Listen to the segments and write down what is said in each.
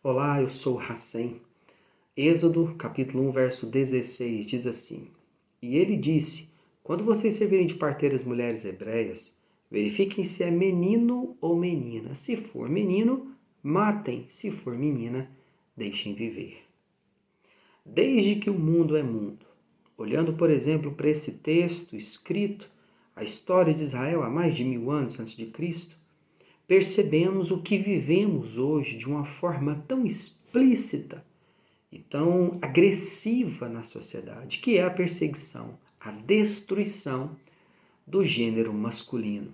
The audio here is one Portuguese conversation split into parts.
Olá, eu sou Hassem. Êxodo, capítulo 1, verso 16, diz assim: E ele disse: Quando vocês servirem de parteiras mulheres hebreias, verifiquem se é menino ou menina. Se for menino, matem. Se for menina, deixem viver. Desde que o mundo é mundo, olhando, por exemplo, para esse texto escrito, a história de Israel há mais de 1000 anos antes de Cristo, percebemos o que vivemos hoje de uma forma tão explícita e tão agressiva na sociedade, que é a perseguição, a destruição do gênero masculino.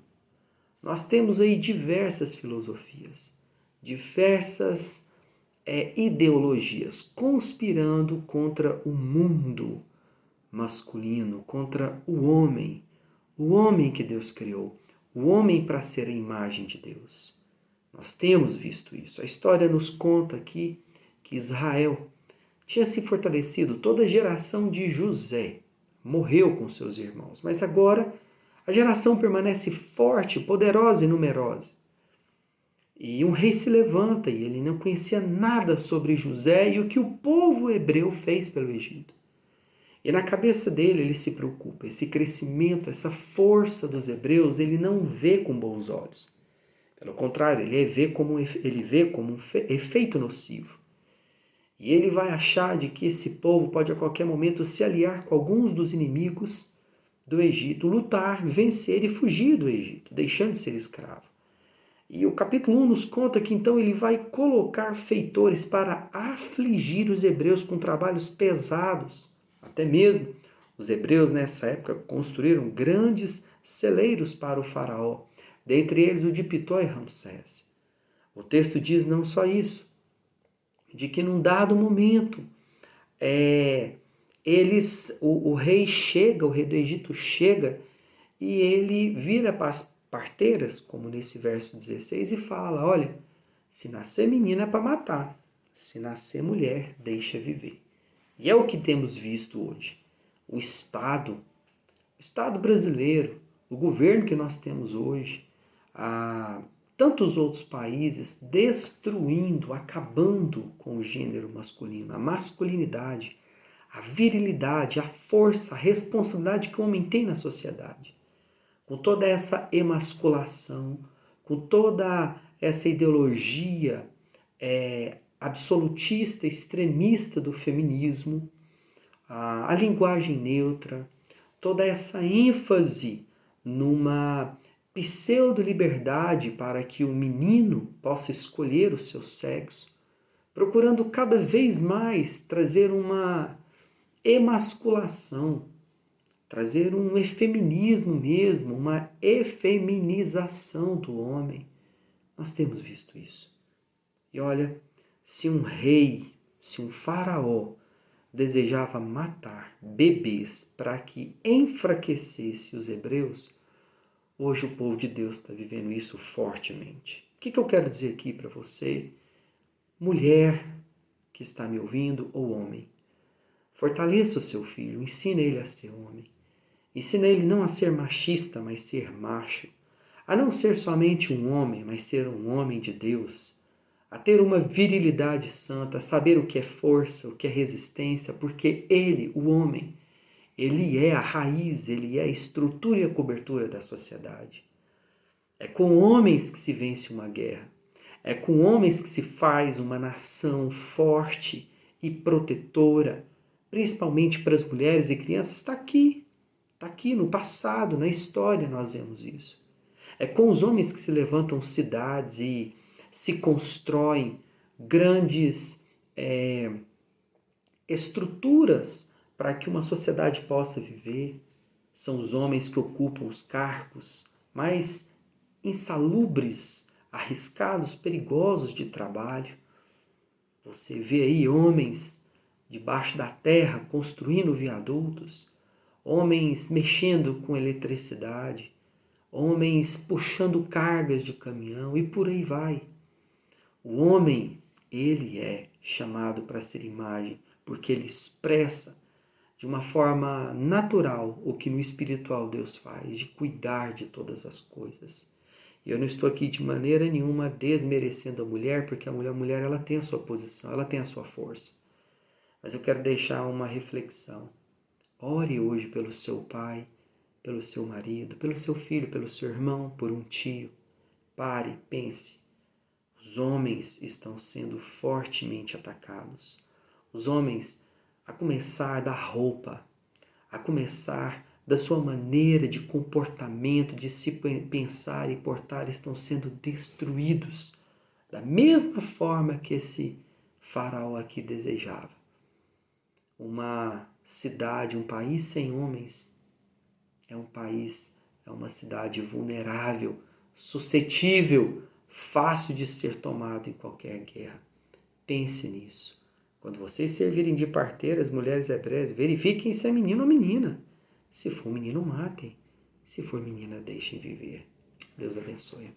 Nós temos aí diversas filosofias, diversas ideologias conspirando contra o mundo masculino, contra o homem que Deus criou, o homem para ser a imagem de Deus. Nós temos visto isso. A história nos conta aqui que Israel tinha se fortalecido, toda a geração de José morreu com seus irmãos, mas agora a geração permanece forte, poderosa e numerosa. E um rei se levanta e ele não conhecia nada sobre José e o que o povo hebreu fez pelo Egito. E na cabeça dele ele se preocupa, esse crescimento, essa força dos hebreus, ele não vê com bons olhos. Pelo contrário, ele vê como um efeito nocivo. E ele vai achar de que esse povo pode a qualquer momento se aliar com alguns dos inimigos do Egito, lutar, vencer e fugir do Egito, deixando de ser escravo. E o capítulo 1 nos conta que então ele vai colocar feitores para afligir os hebreus com trabalhos pesados. Até mesmo os hebreus nessa época construíram grandes celeiros para o faraó, dentre eles o de Pitó e Ramsés. O texto diz não só isso, de que num dado momento o rei chega, o rei do Egito chega e ele vira para as parteiras, como nesse verso 16, e fala: olha, se nascer menina é para matar, se nascer mulher, deixa viver. E é o que temos visto hoje. O Estado brasileiro, o governo que nós temos hoje, tantos outros países destruindo, acabando com o gênero masculino, a masculinidade, a virilidade, a força, a responsabilidade que o homem tem na sociedade. Com toda essa emasculação, com toda essa ideologia absolutista, extremista do feminismo, a linguagem neutra, toda essa ênfase numa pseudo-liberdade para que o menino possa escolher o seu sexo, procurando cada vez mais trazer uma emasculação, trazer um efeminismo mesmo, uma efeminização do homem. Nós temos visto isso. E olha, se um rei, se um faraó desejava matar bebês para que enfraquecesse os hebreus, hoje o povo de Deus está vivendo isso fortemente. O que eu quero dizer aqui para você, mulher que está me ouvindo, ou homem? Fortaleça o seu filho, ensine ele a ser homem. Ensina ele não a ser machista, mas ser macho. A não ser somente um homem, mas ser um homem de Deus. A ter uma virilidade santa, a saber o que é força, o que é resistência, porque ele, o homem, ele é a raiz, ele é a estrutura e a cobertura da sociedade. É com homens que se vence uma guerra. É com homens que se faz uma nação forte e protetora, principalmente para as mulheres e crianças. Está aqui no passado, na história nós vemos isso. É com os homens que se levantam cidades e se constroem grandes estruturas para que uma sociedade possa viver. São os homens que ocupam os cargos mais insalubres, arriscados, perigosos de trabalho. Você vê aí homens debaixo da terra construindo viadutos, homens mexendo com eletricidade, homens puxando cargas de caminhão e por aí vai. O homem, ele é chamado para ser imagem, porque ele expressa de uma forma natural o que no espiritual Deus faz, de cuidar de todas as coisas. Eu não estou aqui de maneira nenhuma desmerecendo a mulher, porque a mulher ela tem a sua posição, ela tem a sua força. Mas eu quero deixar uma reflexão. Ore hoje pelo seu pai, pelo seu marido, pelo seu filho, pelo seu irmão, por um tio. Pare, pense. Os homens estão sendo fortemente atacados. Os homens, a começar da roupa, a começar da sua maneira de comportamento, de se pensar e portar, estão sendo destruídos da mesma forma que esse faraó aqui desejava. Uma cidade, um país sem homens é um país, é uma cidade vulnerável, suscetível, fácil de ser tomado em qualquer guerra. Pense nisso. Quando vocês servirem de parteiras, mulheres hebreias, verifiquem se é menino ou menina. Se for menino, matem. Se for menina, deixem viver. Deus abençoe.